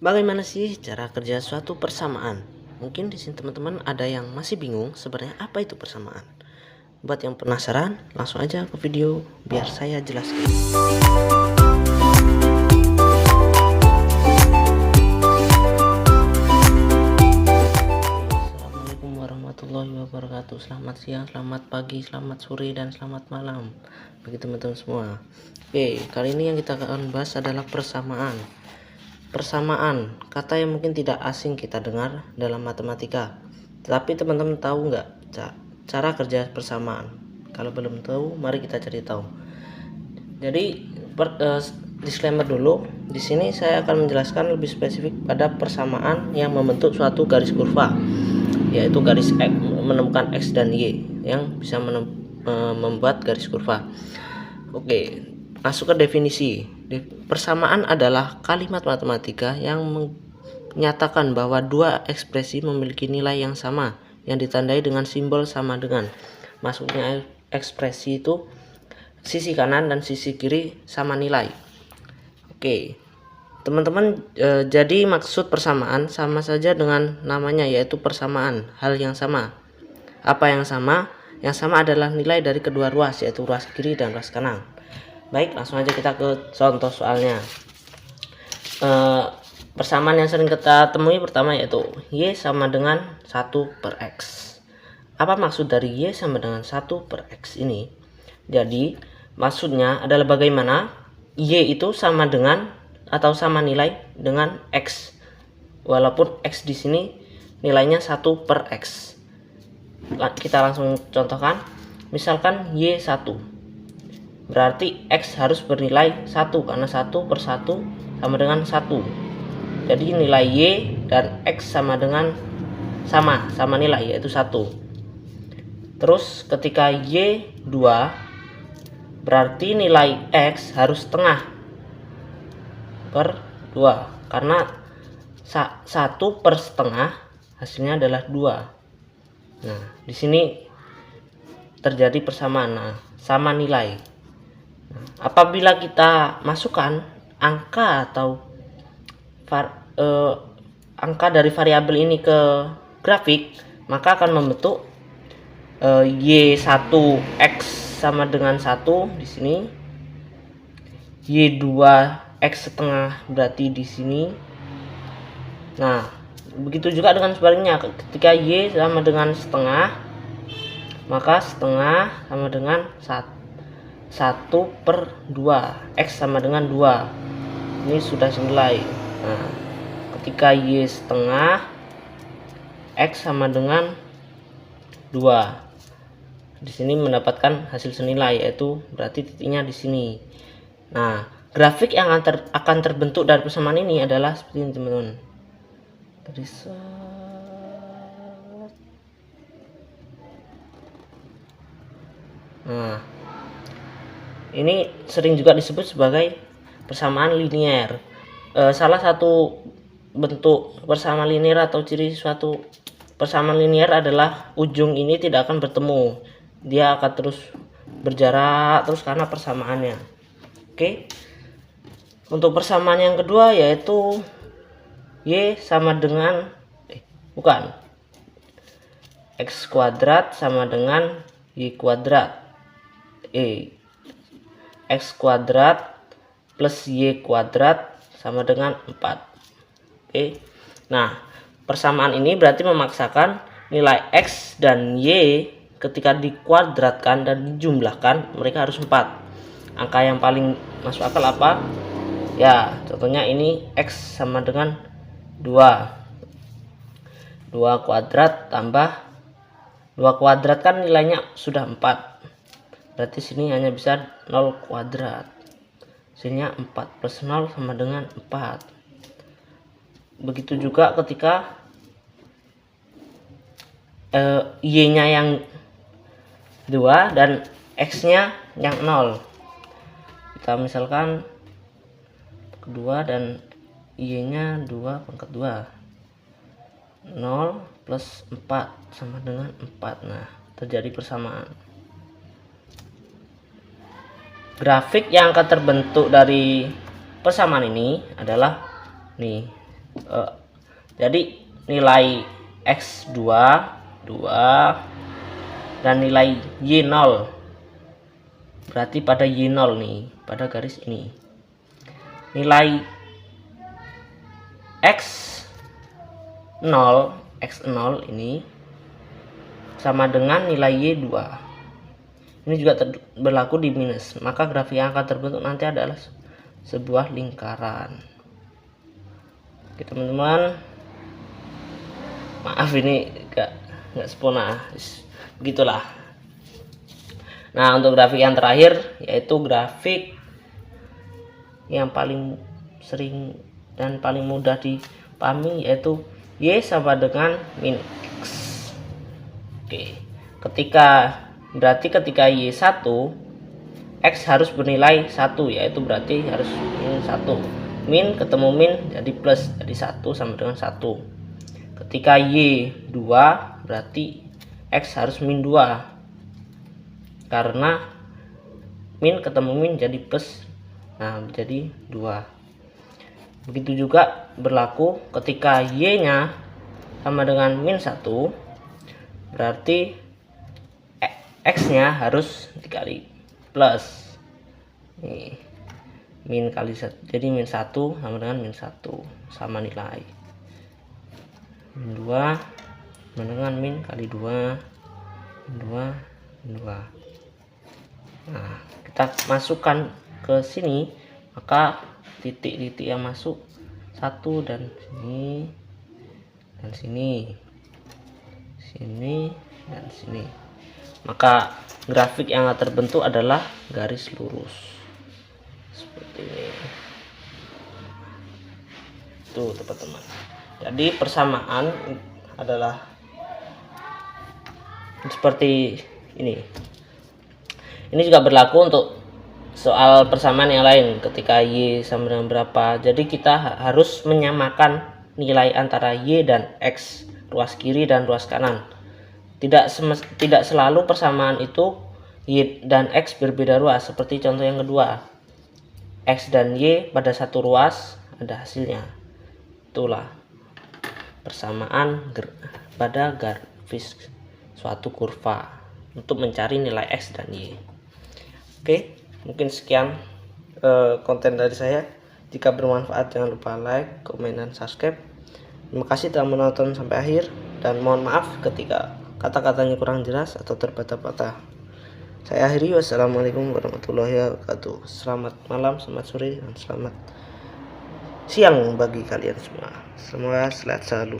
Bagaimana sih cara kerja suatu persamaan? Mungkin di sini teman-teman ada yang masih bingung sebenarnya apa itu persamaan. Buat yang penasaran, langsung aja ke video biar saya jelaskan. Assalamualaikum warahmatullahi wabarakatuh. Selamat siang, selamat pagi, selamat sore, dan selamat malam bagi teman-teman semua. Oke, kali ini yang kita akan bahas adalah persamaan. Persamaan, kata yang mungkin tidak asing kita dengar dalam matematika. Tetapi teman-teman tahu nggak cara kerja persamaan? Kalau belum tahu, mari kita cari tahu. Jadi disclaimer dulu. Di sini saya akan menjelaskan lebih spesifik pada persamaan yang membentuk suatu garis kurva, yaitu garis X, menemukan X dan Y yang bisa membuat garis kurva. Oke, masuk ke definisi. Persamaan adalah kalimat matematika yang menyatakan bahwa dua ekspresi memiliki nilai yang sama yang ditandai dengan simbol sama dengan. Maksudnya ekspresi itu sisi kanan dan sisi kiri sama nilai. Oke, teman-teman, jadi maksud persamaan sama saja dengan namanya, yaitu persamaan, hal yang sama. Apa yang sama? Yang sama adalah nilai dari kedua ruas, yaitu ruas kiri dan ruas kanan. Baik, langsung aja kita ke contoh soalnya. Persamaan yang sering kita temui pertama yaitu Y sama dengan 1/X. Apa maksud dari Y sama dengan 1/X ini? Jadi maksudnya adalah bagaimana Y itu sama dengan atau sama nilai dengan X, walaupun X di sini nilainya 1/X. Kita langsung contohkan. Misalkan Y1, berarti X harus bernilai 1 karena 1/1 sama dengan 1. Jadi nilai Y dan X sama dengan sama nilai, yaitu 1. Terus ketika Y2, berarti nilai X harus setengah per 2 karena 1/setengah hasilnya adalah 2. Nah, di sini terjadi persamaan, sama nilai. Apabila kita masukkan angka atau angka dari variabel ini ke grafik, maka akan membentuk Y1X sama dengan 1 di sini, Y2X setengah berarti di sini. Nah, begitu juga dengan sebaliknya, ketika Y sama dengan setengah, maka setengah sama dengan 1/2, X sama dengan 2. Ini sudah senilai. Nah, ketika Y setengah, X sama dengan 2. Di sini mendapatkan hasil senilai, yaitu berarti titiknya di sini. Nah, grafik yang akan terbentuk dari persamaan ini adalah seperti ini, teman-teman. Nah, ini sering juga disebut sebagai persamaan linier. Salah satu bentuk persamaan linier atau ciri suatu persamaan linier adalah ujung ini tidak akan bertemu. Dia akan terus berjarak terus karena persamaannya. Oke. Untuk persamaan yang kedua yaitu Y sama dengan X kuadrat sama dengan Y kuadrat. X kuadrat plus Y kuadrat sama dengan 4. Oke. Nah, persamaan ini berarti memaksakan nilai X dan Y ketika dikuadratkan dan dijumlahkan mereka harus 4. Angka yang paling masuk akal apa? Ya, contohnya ini X sama dengan 2. 2 kuadrat tambah 2 kuadrat kan nilainya sudah 4. Berarti sini hanya bisa 0 kuadrat. Hasilnya 4 plus 0 sama dengan 4. Begitu juga ketika Y-nya yang 2 dan X-nya yang 0. Kita misalkan kedua dan Y-nya 2/2. 0 plus 4 sama dengan 4. Nah, terjadi persamaan. Grafik yang akan terbentuk dari persamaan ini adalah nih Jadi nilai X 2 dan nilai Y 0, berarti pada Y 0 nih, pada garis ini nilai X 0 ini sama dengan nilai Y 2. Ini juga berlaku di minus, maka grafik yang akan terbentuk nanti adalah sebuah lingkaran. Oke teman-teman, maaf ini nggak sempurna, begitulah. Nah, untuk grafik yang terakhir, yaitu grafik yang paling sering dan paling mudah dipahami, yaitu Y sama dengan min X. Oke, berarti ketika Y 1, X harus bernilai 1, yaitu berarti harus min 1. Min ketemu min jadi plus, jadi 1 sama dengan 1. Ketika Y 2, berarti X harus min 2, karena min ketemu min jadi plus, nah jadi 2. Begitu juga berlaku ketika Y nya sama dengan min 1, berarti X nya harus dikali plus. Nih, min kali 1, jadi min 1 sama dengan min 1, sama nilai. Min 2 sama dengan min kali 2, min 2, min 2. Nah, kita masukkan ke sini, maka titik-titik yang masuk 1 dan sini dan sini, sini dan sini, maka grafik yang terbentuk adalah garis lurus seperti ini. Tuh teman-teman, jadi persamaan adalah seperti ini. Ini juga berlaku untuk soal persamaan yang lain. Ketika Y sama dengan berapa, jadi kita harus menyamakan nilai antara Y dan X, ruas kiri dan ruas kanan. Tidak selalu persamaan itu Y dan X berbeda ruas. Seperti contoh yang kedua, X dan Y pada satu ruas ada hasilnya. Itulah persamaan pada grafis suatu kurva untuk mencari nilai X dan Y. Oke, mungkin sekian konten dari saya. Jika bermanfaat jangan lupa like, komen, dan subscribe. Terima kasih telah menonton sampai akhir, dan mohon maaf ketika kata-katanya kurang jelas atau terpatah-patah. Saya akhiri, wassalamualaikum warahmatullahi wabarakatuh. Selamat malam, selamat sore, dan selamat siang bagi kalian semua. Semoga sehat selalu.